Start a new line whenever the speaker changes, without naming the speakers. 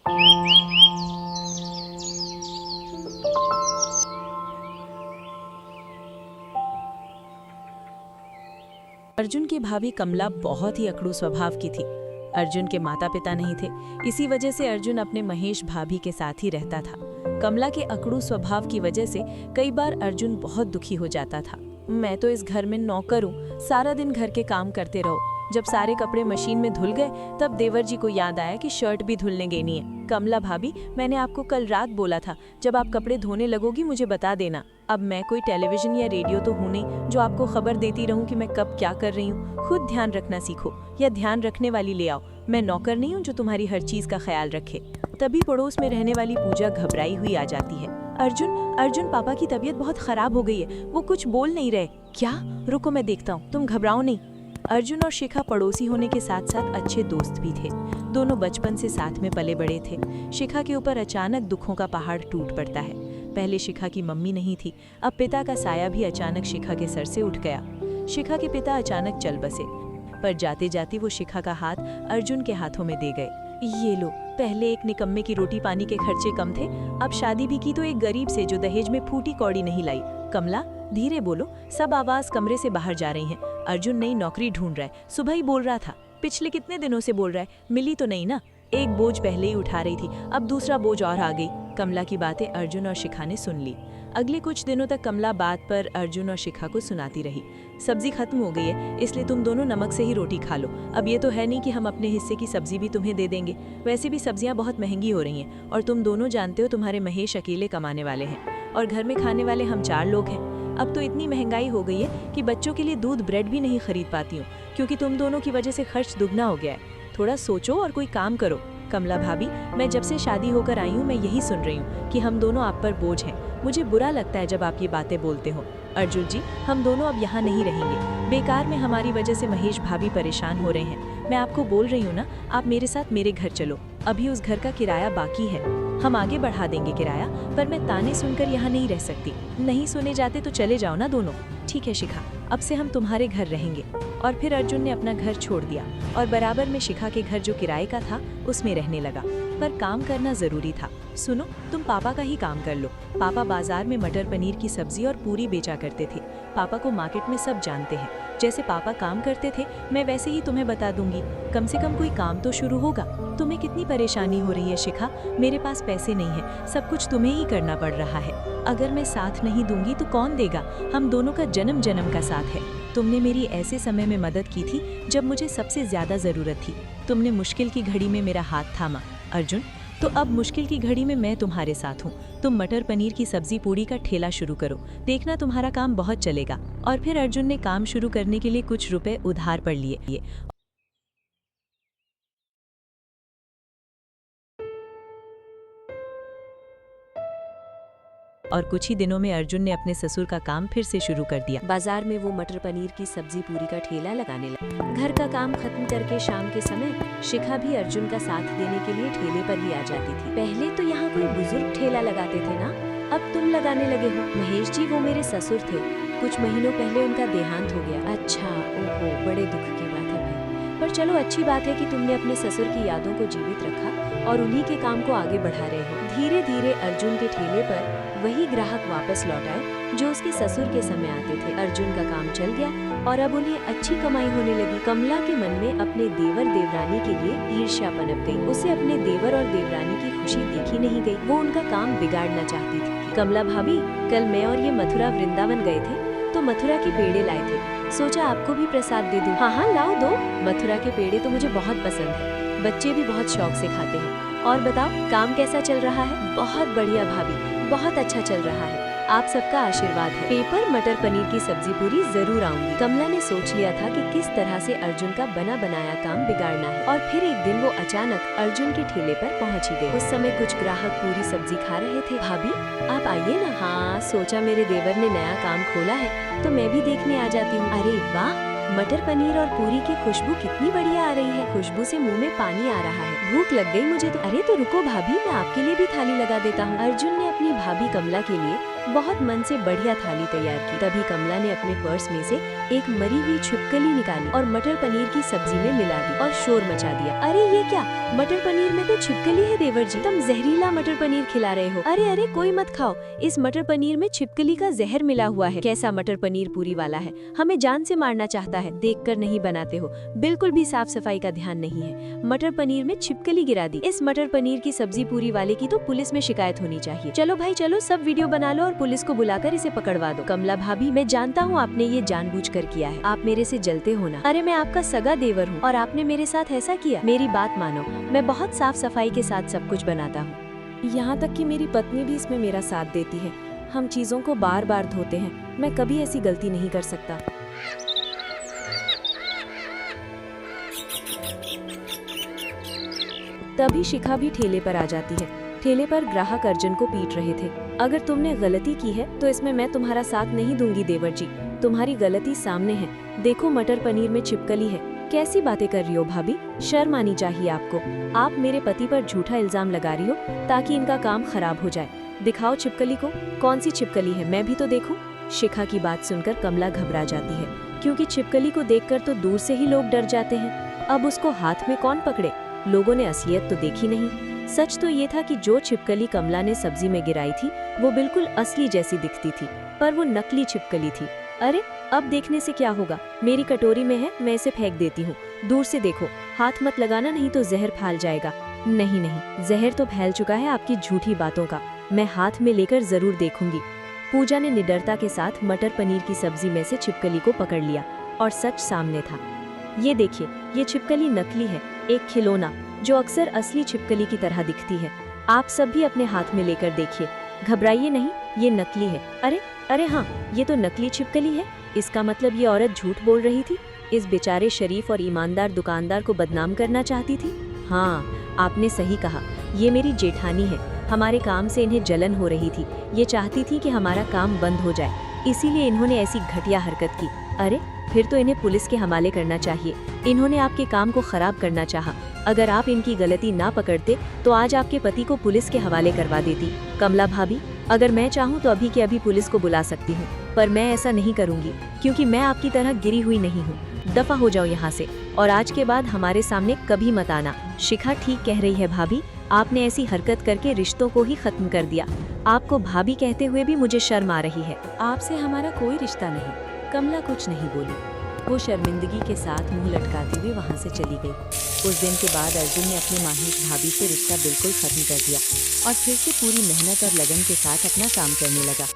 अर्जुन की भाभी कमला बहुत ही अकड़ू स्वभाव की थी। अर्जुन के माता पिता नहीं थे, इसी वजह से अर्जुन अपने महेश भाभी के साथ ही रहता था। कमला के अकड़ू स्वभाव की वजह से कई बार अर्जुन बहुत दुखी हो जाता था। मैं तो इस घर में नौकर हूँ, सारा दिन घर के काम करते रहो। जब सारे कपड़े मशीन में धुल गए तब देवर जी को याद आया कि शर्ट भी धुलने देनी है। कमला भाभी, मैंने आपको कल रात बोला था जब आप कपड़े धोने लगोगी मुझे बता देना। अब मैं कोई टेलीविजन या रेडियो तो हूँ नहीं जो आपको खबर देती रहूं कि मैं कब क्या कर रही हूँ। खुद ध्यान रखना सीखो या ध्यान रखने वाली ले आओ। मैं नौकर नहीं हूँ जो तुम्हारी हर चीज का ख्याल रखे। तभी पड़ोस में रहने वाली पूजा घबराई हुई आ जाती है। अर्जुन पापा की तबीयत बहुत खराब हो गई है, वो कुछ बोल नहीं रहे। क्या? रुको मैं देखता हूँ, तुम घबराओ नहीं। अर्जुन और शिखा पड़ोसी होने के साथ साथ अच्छे दोस्त भी थे। दोनों बचपन से साथ में पले बड़े थे। शिखा के ऊपर अचानक दुखों का पहाड़ टूट पड़ता है। पहले शिखा की मम्मी नहीं थी, अब पिता का साया भी अचानक शिखा के सर से उठ गया। शिखा के पिता अचानक चल बसे, पर जाते जाते वो शिखा का हाथ अर्जुन के हाथों में दे गए। ये लो, पहले एक निकम्मे की रोटी पानी के खर्चे कम थे, अब शादी भी की तो एक गरीब से जो दहेज में फूटी कौड़ी नहीं लाई। कमला, धीरे बोलो, सब आवाज कमरे से बाहर जा रही हैं। अर्जुन नई नौकरी ढूंढ रहा है, सुबह ही बोल रहा था। पिछले कितने दिनों से बोल रहा है, मिली तो नहीं ना। एक बोझ पहले ही उठा रही थी, अब दूसरा बोझ और आ गई। कमला की बातें अर्जुन और शिखा ने सुन ली। अगले कुछ दिनों तक कमला बात पर अर्जुन और शिखा को सुनाती रही। सब्जी खत्म हो गई है, इसलिए तुम दोनों नमक से ही रोटी खा लो। अब ये तो है नहीं कि हम अपने हिस्से की सब्जी भी तुम्हें दे देंगे। वैसे भी सब्जियां बहुत महंगी हो रही हैं और तुम दोनों जानते हो तुम्हारे महेश अकेले कमाने वाले हैं और घर में खाने वाले हम 4 लोग हैं। अब तो इतनी महंगाई हो गई है कि बच्चों के लिए दूध ब्रेड भी नहीं खरीद पाती हूँ, क्योंकि तुम दोनों की वजह से खर्च दुगना हो गया है। थोड़ा सोचो और कोई काम करो। कमला भाभी, मैं जब से शादी होकर आई हूँ मैं यही सुन रही हूँ कि हम दोनों आप पर बोझ हैं। मुझे बुरा लगता है जब आप ये बातें बोलते हो। अर्जुन जी, हम दोनों अब यहाँ नहीं रहेंगे। बेकार में हमारी वजह से महेश भाभी परेशान हो रहे हैं। मैं आपको बोल रही हूँ ना, आप मेरे साथ मेरे घर चलो। अभी उस घर का किराया बाकी है, हम आगे बढ़ा देंगे किराया, पर मैं ताने सुनकर यहाँ नहीं रह सकती। नहीं सुने जाते तो चले जाओ ना दोनों। ठीक है शिखा, अब से हम तुम्हारे घर रहेंगे। और फिर अर्जुन ने अपना घर छोड़ दिया और बराबर में शिखा के घर जो किराए का था उसमें रहने लगा। पर काम करना जरूरी था। सुनो, तुम पापा का ही काम कर लो। पापा बाजार में मटर पनीर की सब्जी और पूरी बेचा करते थे। पापा को मार्केट में सब जानते हैं। जैसे पापा काम करते थे मैं वैसे ही तुम्हें बता दूंगी। कम से कम कोई काम तो शुरू होगा। तुम्हें कितनी परेशानी हो रही है शिखा? मेरे पास पैसे नहीं है, सब कुछ तुम्हें ही करना पड़ रहा है। अगर मैं साथ नहीं दूंगी तो कौन देगा? हम दोनों का जन्म जन्म का साथ है। तुमने मेरी ऐसे समय में मदद की थी जब मुझे सबसे ज्यादा जरूरत थी। तुमने मुश्किल की घड़ी में मेरा हाथ थामा। अर्जुन, तो अब मुश्किल की घड़ी में मैं तुम्हारे साथ हूँ। तुम मटर पनीर की सब्जी पूड़ी का ठेला शुरू करो, देखना तुम्हारा काम बहुत चलेगा। और फिर अर्जुन ने काम शुरू करने के लिए कुछ रुपए उधार पर लिए। और कुछ ही दिनों में अर्जुन ने अपने ससुर का काम फिर से शुरू कर दिया। बाजार में वो मटर पनीर की सब्जी पूरी का ठेला लगाने लगा। घर का काम खत्म करके शाम के समय शिखा भी अर्जुन का साथ देने के लिए ठेले पर ही आ जाती थी। पहले तो यहाँ कोई बुजुर्ग ठेला लगाते थे ना, अब तुम लगाने लगे हो। महेश जी वो मेरे ससुर थे, कुछ महीनों पहले उनका देहांत हो गया। अच्छा, ओहो, बड़े दुख की बात है भाई। पर चलो, अच्छी बात है कि तुमने अपने ससुर की यादों को जीवित रखा और उन्हीं के काम को आगे बढ़ा रहे हो। धीरे धीरे अर्जुन के ठेले पर वही ग्राहक वापस लौट आए जो उसके ससुर के समय आते थे। अर्जुन का काम चल गया और अब उन्हें अच्छी कमाई होने लगी। कमला के मन में अपने देवर देवरानी के लिए ईर्ष्या पनप गई। उसे अपने देवर और देवरानी की खुशी देखी नहीं गई, वो उनका काम बिगाड़ना चाहती थी। कमला भाभी, कल मैं और ये मथुरा वृंदावन गए थे तो मथुरा के पेड़े लाए थे, सोचा आपको भी प्रसाद दे दूं। हाँ हाँ, लाओ दो। मथुरा के पेड़े तो मुझे बहुत पसंद है, बच्चे भी बहुत शौक से खाते हैं। और बताओ, काम कैसा चल रहा है? बहुत बढ़िया भाभी, बहुत अच्छा चल रहा है, आप सबका आशीर्वाद है। पेपर मटर पनीर की सब्जी पूरी जरूर आऊंगी। कमला ने सोच लिया था कि किस तरह से अर्जुन का बना बनाया काम बिगाड़ना है। और फिर एक दिन वो अचानक अर्जुन के ठेले पर पहुंच ही गई। उस समय कुछ ग्राहक पूरी सब्जी खा रहे थे। भाभी, आप आइए ना। हाँ, सोचा मेरे देवर ने नया काम खोला है तो मैं भी देखने आ जाती हूँ। अरे वाह, मटर पनीर और पूरी की खुशबू कितनी बढ़िया आ रही है। खुशबू से मुंह में पानी आ रहा है, भूख लग गई मुझे तो। अरे तो रुको भाभी, मैं आपके लिए भी थाली लगा देता हूँ। अर्जुन ने अपनी भाभी कमला के लिए
बहुत मन से बढ़िया थाली तैयार की। तभी कमला ने अपने पर्स में से एक मरी हुई छिपकली निकाली और मटर पनीर की सब्जी में मिला दी और शोर मचा दिया। अरे ये क्या, मटर पनीर में तो छिपकली है देवर जी, तुम जहरीला मटर पनीर खिला रहे हो। अरे अरे कोई मत खाओ, इस मटर पनीर में छिपकली का जहर मिला हुआ है। कैसा मटर पनीर पूरी वाला है, हमें जान से मारना चाहता है। देखकर नहीं बनाते हो, बिल्कुल भी साफ सफाई का ध्यान नहीं है। मटर पनीर में छिपकली गिरा दी। इस मटर पनीर की सब्जी पूरी वाले की तो पुलिस में शिकायत होनी चाहिए। चलो भाई चलो, सब वीडियो बना लो और पुलिस को बुलाकर इसे पकड़वा दो। कमला भाभी, मैं जानता हूँ आपने ये जानबूझकर किया है, आप मेरे से जलते हो ना। अरे मैं आपका सगा देवर हूँ और आपने मेरे साथ ऐसा किया। मेरी बात मानो, मैं बहुत साफ सफाई के साथ सब कुछ बनाता हूँ।
यहाँ तक कि मेरी पत्नी भी इसमें मेरा साथ देती है। हम चीजों को बार बार धोते हैं, मैं कभी ऐसी गलती नहीं कर सकता। तभी शिखा भी ठेले पर आ जाती है। ठेले पर ग्राहक अर्जुन को पीट रहे थे। अगर तुमने गलती की है तो इसमें मैं तुम्हारा साथ नहीं दूंगी देवर जी, तुम्हारी गलती सामने है। देखो मटर पनीर में छिपकली है। कैसी बातें कर रही हो भाभी, शर्म आनी चाहिए आपको। आप मेरे पति पर झूठा इल्जाम लगा रही हो ताकि इनका काम खराब हो जाए। दिखाओ छिपकली को, कौन सी छिपकली है, मैं भी तो देखूं। शिखा की बात सुनकर कमला घबरा जाती है, क्योंकि छिपकली को देखकर तो दूर से ही लोग डर जाते हैं। अब उसको हाथ में कौन पकड़े, लोगों ने असलियत तो देखी नहीं। सच तो ये था कि जो छिपकली कमला ने सब्जी में गिराई थी वो बिल्कुल असली जैसी दिखती थी, पर वो नकली छिपकली थी। अरे अब देखने से क्या होगा, मेरी कटोरी में है, मैं इसे फेंक देती हूँ। दूर से देखो, हाथ मत लगाना नहीं तो जहर फैल जाएगा। नहीं नहीं, जहर तो फैल चुका है आपकी झूठी बातों का, मैं हाथ में लेकर जरूर देखूंगी। पूजा ने निडरता के साथ मटर पनीर की सब्जी में से छिपकली को पकड़ लिया और सच सामने था। ये देखिए, ये छिपकली नकली है, एक खिलौना जो अक्सर असली छिपकली की तरह दिखती है। आप सब भी अपने हाथ में लेकर देखिए, घबराइए नहीं, ये नकली है। अरे अरे हाँ, ये तो नकली छिपकली है। इसका मतलब ये औरत झूठ बोल रही थी, इस बेचारे शरीफ और ईमानदार दुकानदार को बदनाम करना चाहती थी। हाँ, आपने सही कहा, ये मेरी जेठानी है। हमारे काम से इन्हें जलन हो रही थी, ये चाहती थी कि हमारा काम बंद हो जाए, इसीलिए इन्होंने ऐसी घटिया हरकत की। अरे फिर तो इन्हें पुलिस के हवाले करना चाहिए, इन्होंने आपके काम को खराब करना चाहा। अगर आप इनकी गलती ना पकड़ते तो आज आपके पति को पुलिस के हवाले करवा देती। कमला भाभी, अगर मैं चाहूँ तो अभी के अभी पुलिस को बुला सकती हूँ, पर मैं ऐसा नहीं करूँगी, क्योंकि मैं आपकी तरह गिरी हुई नहीं हूँ। दफा हो जाओ यहाँ से, और आज के बाद हमारे सामने कभी मत आना। शिखा ठीक कह रही है भाभी, आपने ऐसी हरकत करके रिश्तों को ही खत्म कर दिया। आपको भाभी कहते हुए भी मुझे शर्म आ रही है। आपसे हमारा कोई रिश्ता नहीं। कमला कुछ नहीं बोली, वो शर्मिंदगी के साथ मुंह लटकाती हुई वहाँ से चली गई। उस दिन के बाद अर्जुन ने अपनी माहिश भाभी से रिश्ता बिल्कुल खत्म कर दिया और फिर से पूरी मेहनत और लगन के साथ अपना काम करने लगा।